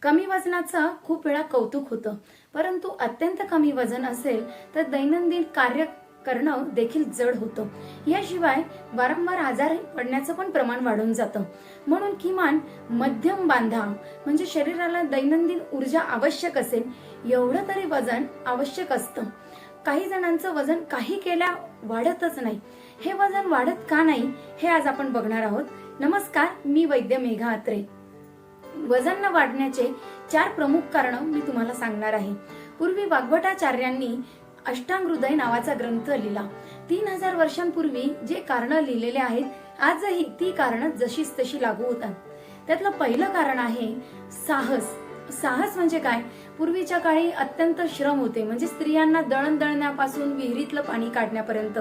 कमी वजनाचं खूप वेळा कौतुक होतं, परंतु अत्यंत कमी वजन असेल तर दैनंदिन कार्य करणं देखील जड होतं. याशिवाय वारंवार आजारी पडण्याचं पण प्रमाण वाढून जातं. म्हणून किमान मध्यम बांधा, म्हणजे शरीराला दैनंदिन ऊर्जा आवश्यक असेल एवढं तरी वजन आवश्यक असतं. काही जणांचं वजन काही केल्या वाढतच नाही. हे वजन वाढत का नाही हे आज आपण बघणार आहोत. नमस्कार, मी वैद्य मेघा अत्रे. वजन न वाढण्याचे 4 प्रमुख कारण मी तुम्हाला सांगणार आहे. पूर्वी वाग्भटाचार्यांनी अष्टांग हृदय नावाचा ग्रंथ लिहिला. 3000 वर्षांपूर्वी जे कारण लिहिलेले आहेत, आजही ती कारण जशीच तशी लागू होतात. त्यातलं पहिलं कारण आहे साहस. साहस म्हणजे काय? पूर्वीच्या काळी अत्यंत श्रम होते, म्हणजे स्त्रियांना दळण दळण्यापासून विहिरीतलं पाणी काढण्यापर्यंत,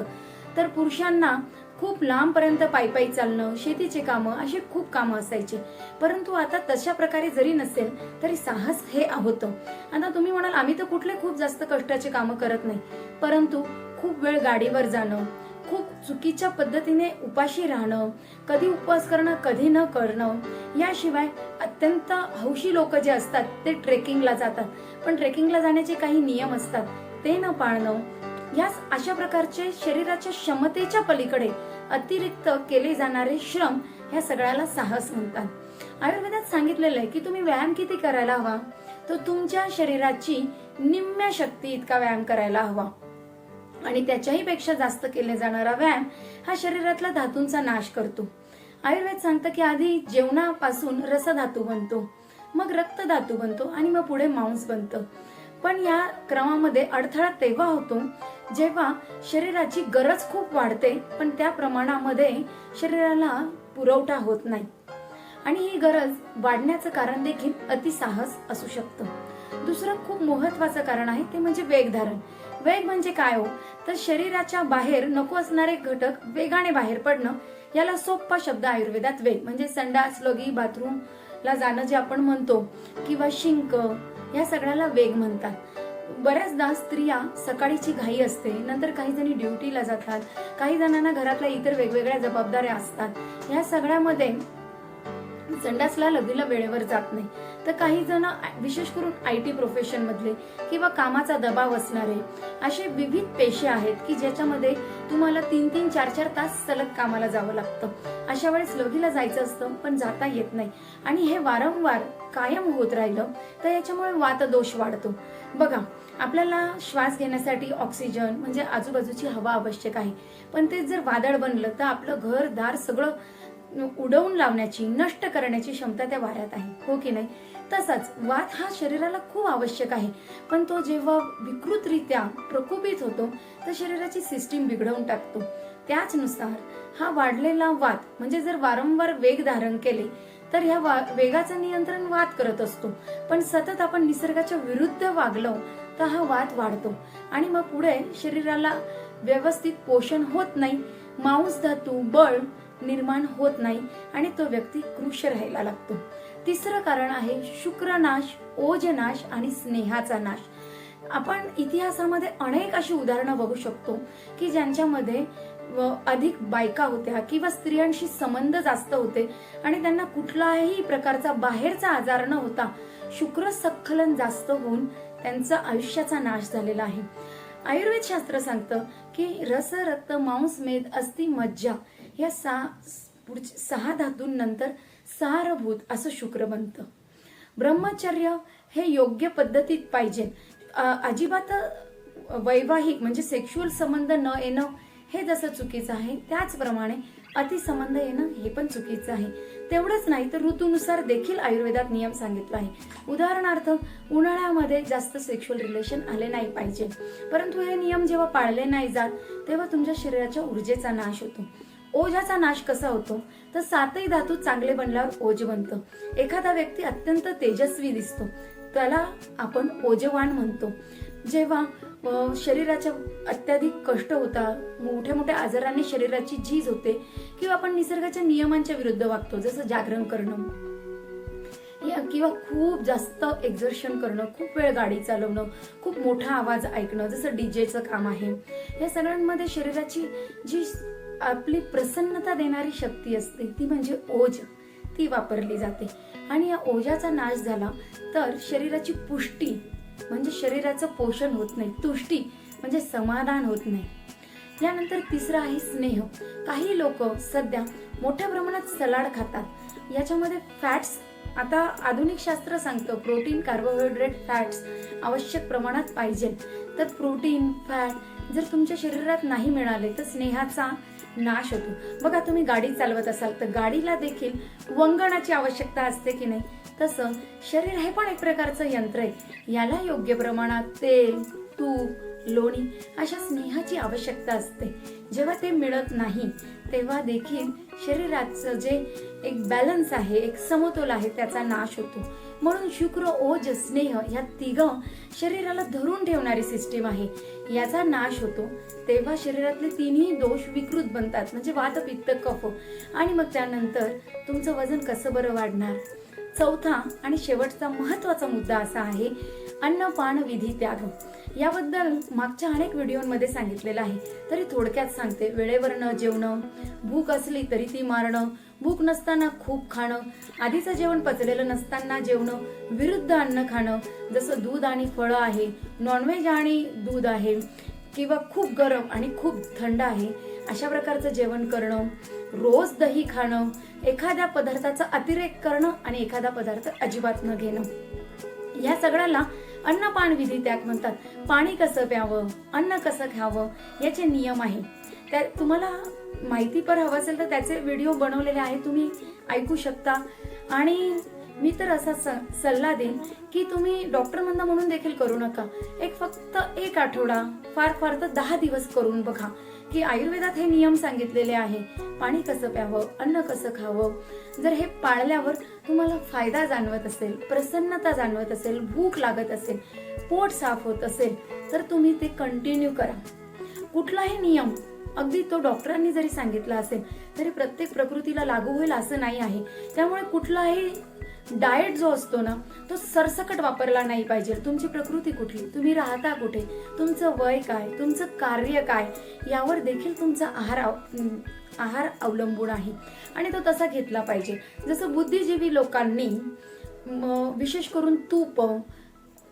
तर पुरुषांना खूप लांबपर्यंत पायी पायी चालणं, शेतीचे कामं, अशी खूप कामं असायची. परंतु आता तशा प्रकारे जरी नसेल तरी साहस हे होतं. आता तुम्ही म्हणाल आम्ही तर कुठले खूप जास्त कष्टाचे कामं करत नाही, परंतु खूप वेळ गाडीवर जाणं, खूप चुकीच्या पद्धतीने उपाशी राहणं, कधी उपवास करणं कधी न करणं, याशिवाय अत्यंत हौशी लोक जे असतात ते ट्रेकिंगला जातात, पण ट्रेकिंगला जाण्याचे काही नियम असतात ते न पाळणं, या अशा प्रकारचे शरीराच्या क्षमतेच्या पलीकडे अतिरिक्त केले जाणारे श्रम, ह्या सगळ्याला साहस म्हणतात. आयुर्वेदात सांगितलेलं आहे की तुम्ही व्यायाम किती करायला हवा, तर तुमच्या शरीराची निम्म्या शक्ती इतका व्यायाम करायला हवा. आणि त्याच्याही पेक्षा जास्त केले जाणारा व्यायाम हा शरीरातल्या धातूंचा नाश करतो. आयुर्वेद सांगतं की आधी जेवणापासून रसधातू बनतो, मग रक्तधातू बनतो आणि मग पुढे मांस बनतं. पण या क्रमामध्ये अडथळा तेव्हा होतो जेव्हा शरीराची गरज खूप वाढते, पण त्या प्रमाणामध्ये शरीराला पुरवठा होत नाही. आणि ही गरज वाढण्याचं कारण देखील अतिसाहस असू शकतं. दुसरं खूप महत्वाचं कारण आहे ते म्हणजे वेगधारण. वेग म्हणजे काय हो, तर शरीराच्या बाहेर नको असणारे घटक वेगाने बाहेर पडणं, याला सोपा शब्द आयुर्वेदात वेग, म्हणजे संडास, लगी, बाथरूमला जाणं जे आपण म्हणतो, किंवा शिंक, या सगळ्याला वेग म्हणतात. बऱ्याचदा स्त्रिया सकाळीची घाई असते, नंतर काही जणी ड्युटीला जातात, काही जणांना घरातल्या इतर वेगवेगळ्या जबाबदाऱ्या असतात, या सगळ्यामध्ये संडासला लगीला वेळेवर जात नाही. तर काही जण विशेष करून IT प्रोफेशन मधले किंवा कामाचा दबाव असणारे असे विविध पेशे आहेत की ज्याच्यामध्ये तुम्हाला 3-3, 4-4 तास सलग कामाला जावं लागतं. अशा वेळेस लगीला जायचं असतं पण जाता येत नाही, आणि हे वारंवार कायम होत राहिलं तर याच्यामुळे वातदोष वाढतो. बघा, आपल्याला श्वास घेण्यासाठी ऑक्सिजन म्हणजे आजूबाजूची हवा आवश्यक आहे, पण ते जर वादळ बनलं तर आपलं घर दार सगळं उडवून लावण्याची, नष्ट करण्याची क्षमता त्या वाऱ्यात आहे, हो की नाही? तसाच वात हा शरीराला खूप आवश्यक आहे, पण तो जेव्हा विकृतरित्या प्रकोपित होतो तर शरीराची सिस्टीम बिघडवून टाकतो. त्याचनुसार हा वाढलेला वात, म्हणजे जर वारंवार वेग धारण केले तर ह्या वेगाचं नियंत्रण वात करत असतो, पण सतत आपण निसर्गाच्या विरुद्ध वागलो तर हा वात वाढतो आणि मग पुढे शरीराला व्यवस्थित पोषण होत नाही, मांस धातू, बळ निर्माण होत नाही आणि तो व्यक्ती कृश राहायला लागतो. तिसरं कारण आहे शुक्रनाश, ओजनाश आणि स्नेहाचा नाश. आपण इतिहासामध्ये अनेक अशी उदाहरणं बघू शकतो की ज्यांच्यामध्ये अधिक बायका होत्या किंवा स्त्रियांशी संबंध जास्त होते आणि त्यांना कुठलाही प्रकारचा बाहेरचा आजार न होता शुक्र स्खलन जास्त होऊन त्यांचा आयुष्याचा नाश झालेला आहे. आयुर्वेद शास्त्र सांगतं की रस, रक्त, मांस, मेद, अस्थि, मज्जा या 6 धातूंनंतर सारभूत असं शुक्र बनतं. ब्रह्मचर्य हे योग्य पद्धतीत पाहिजे. अजिबात वैवाहिक म्हणजे सेक्शुअल संबंध न येणं हे जसं चुकीचं आहे, त्याचप्रमाणे अतिसंबंध येणं हे पण चुकीचं आहे. तेवढंच नाही तर ऋतूनुसार देखील आयुर्वेदात नियम सांगितला आहे. उदाहरणार्थ, उन्हाळ्यामध्ये जास्त सेक्शुअल रिलेशन आले नाही पाहिजे, परंतु हे नियम जेव्हा पाळले नाही जात तेव्हा तुमच्या शरीराच्या ऊर्जेचा नाश होतो. ओझाचा नाश कसा होतो, तर 7ही धातू चांगले बनल्यावर ओज बनतं. एखादा व्यक्ती अत्यंत तेजस्वी दिसतो, त्याला आपण ओजवान म्हणतो. जेव्हा शरीराच्या अत्याधिक कष्ट होतात, मोठ्या मोठ्या आजारांनी शरीराची झीज होते, किंवा आपण निसर्गाच्या नियमांच्या विरुद्ध वागतो, जसं जागरण करणं किंवा खूप जास्त एक्झर्शन करणं, खूप वेळ गाडी चालवणं, खूप मोठा आवाज ऐकणं, जसं डीजेचं काम आहे, या सगळ्यांमध्ये शरीराची जी आपली प्रसन्नता देणारी शक्ती असते ती म्हणजे ओज, ती वापरली जाते. आणि या ओझ्याचा नाश झाला तर शरीराची पुष्टी म्हणजे शरीराचं पोषण होत नाही, तुष्टी म्हणजे समाधान होत नाही. यानंतर तिसरं आहे स्नेह. काही लोक सध्या मोठ्या प्रमाणात सलाड खातात. याच्यामध्ये फॅट्स, आता आधुनिक शास्त्र सांगतं प्रोटीन, कार्बोहायड्रेट, फॅट्स आवश्यक प्रमाणात पाहिजे. तर प्रोटीन, फॅट जर तुमच्या शरीरात नाही मिळाले तर स्नेहाचा नाश होतो. बघा, तुम्ही गाडी चालवत असाल तर गाडीला देखील वंगणाची आवश्यकता असते की नाही, तसं शरीर हे पण एक प्रकारचं यंत्र आहे. याला योग्य प्रमाणात तेल, तूप, लोणी अशा स्नेहाची आवश्यकता असते. जेव्हा ते मिळत नाही तेव्हा देखील शरीराचं जे एक बॅलन्स आहे, एक समतोल आहे, त्याचा नाश होतो. म्हणून शुक्र, ओज, स्नेह ह्या तिघं शरीराला धरून ठेवणारी सिस्टीम आहे. याचा नाश होतो तेव्हा शरीरातले तिन्ही दोष विकृत बनतात, म्हणजे वात, पित्त, कफ. आणि मग त्यानंतर तुमचं वजन कसं बरं वाढणार. चौथा आणि शेवटचा महत्वाचा मुद्दा असा आहे अन्नपान विधी त्याग. याबद्दल मागच्या अनेक व्हिडिओमध्ये सांगितलेलं आहे, तरी थोडक्यात सांगते. वेळेवर न जेवणं, भूक असली तरी ती मारणं, भूक नसताना खूप खाणं, आधीचं जेवण पचलेलं नसताना जेवणं, विरुद्ध अन्न खाणं, जसं दूध आणि फळं आहे, नॉनव्हेज आणि दूध आहे, किंवा खूप गरम आणि खूप थंड आहे, अशा प्रकारचं जेवण करणं, रोज दही खाणं, एखाद्या पदार्थाचा अतिरेक करणं आणि एखादा पदार्थ अजिबात न घेणं. या सगळ्याला अन्नपान विधी त्याग म्हणतात. पाणी कसं प्यावं, अन्न कसं खावं याचे नियम आहे. त्या तुम्हाला माहिती पर हवं असेल तर त्याचे व्हिडिओ बनवलेले आहे, तुम्ही ऐकू शकता. आणि मी तर असा सल्ला देईन की तुम्ही डॉक्टर म्हणून देखील करू नका. फक्त एक आठवडा, फार तर 10 दिवस करून बघा की आयुर्वेदात हे नियम सांगितलेले आहे. पाणी कसं प्यावं, अन्न कसं खावं. जर हे पाळल्यावर तुम्हाला फायदा जाणवत असेल, प्रसन्नता जाणवत असेल, भूक लागत असेल, पोट साफ होत असेल तर तुम्ही ते कंटिन्यू करा. कुठलाही नियम अगदी तो डॉक्टरांनी जरी सांगितला असेल तरी प्रत्येक प्रकृतीला लागू होईल असं नाही आहे. त्यामुळे कुठलाही डाएट जो असतो ना तो सरसकट वापरला नाही पाहिजे. तुमची प्रकृती कुठली, तुम्ही राहता कुठे, तुमचं वय काय, तुमचं कार्य काय, यावर देखील तुमचा आहार अवलंबून आहे आणि तो तसा घेतला पाहिजे. जसं बुद्धिजीवी लोकांनी विशेष करून तूप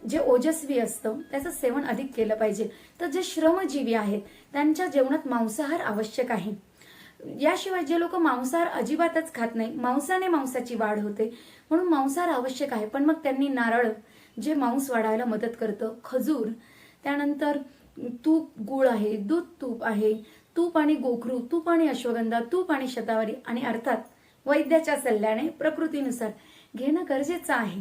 जे ओजस्वी असतं त्याचं सेवन अधिक केलं पाहिजे. तर जे श्रमजीवी आहेत त्यांच्या जेवणात मांसाहार आवश्यक आहे. याशिवाय जे लोक मांसाहार अजिबातच खात नाही, मांसाने मांसाची वाढ होते म्हणून मांसाहार आवश्यक आहे. पण मग त्यांनी नारळ जे मांस वाढायला मदत करतं, खजूर, त्यानंतर तूप, गुळ आहे, दूध तूप आहे, तूप आणि गोखरू, तूप आणि अश्वगंधा, तूप आणि शतावरी आणि अर्थात वैद्याच्या सल्ल्याने प्रकृतीनुसार घेणं गरजेचं आहे.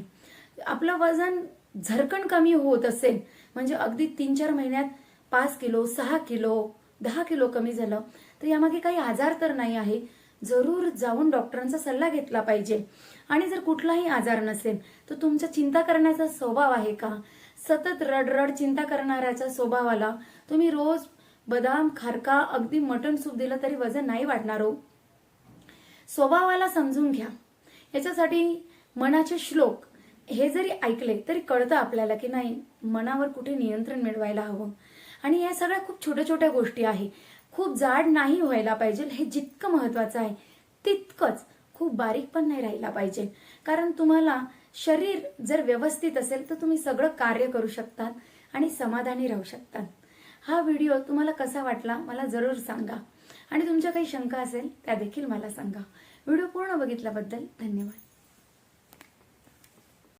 आपलं वजन झरकण कमी होत असेल म्हणजे अगदी 3-4 महिन्यात 5 किलो, 6 किलो, 10 किलो कमी झालं तर यामागे काही आजार तर नाही आहे. जरूर जाऊन डॉक्टरांचा सल्ला घेतला पाहिजे. आणि जर कुठलाही आजार नसेल तर तुमचा चिंता करण्याचा स्वभाव आहे का, सतत रडरड चिंता करणाऱ्याच्या स्वभावाला तुम्ही रोज बदाम, खारका, अगदी मटण सूप दिलं तरी वजन नाही वाढणार हो. स्वभावाला समजून घ्या. याच्यासाठी मनाचे श्लोक हे जरी ऐकले तरी कळतं आपल्याला की नाही, मनावर कुठे नियंत्रण मिळवायला हवं. आणि या सगळ्या खूप छोट्या छोट्या गोष्टी आहे. खूप जाड नाही व्हायला पाहिजे, हे जितकं महत्वाचं आहे तितकंच खूप बारीक पण नाही राहिला पाहिजे. कारण तुम्हाला शरीर जर व्यवस्थित असेल तर तुम्ही सगळं कार्य करू शकतात आणि समाधानी राहू शकतात. हा व्हिडिओ तुम्हाला कसा वाटला मला जरूर सांगा आणि तुमच्या काही शंका असेल त्या देखील मला सांगा. व्हिडिओ पूर्ण बघितल्याबद्दल धन्यवाद.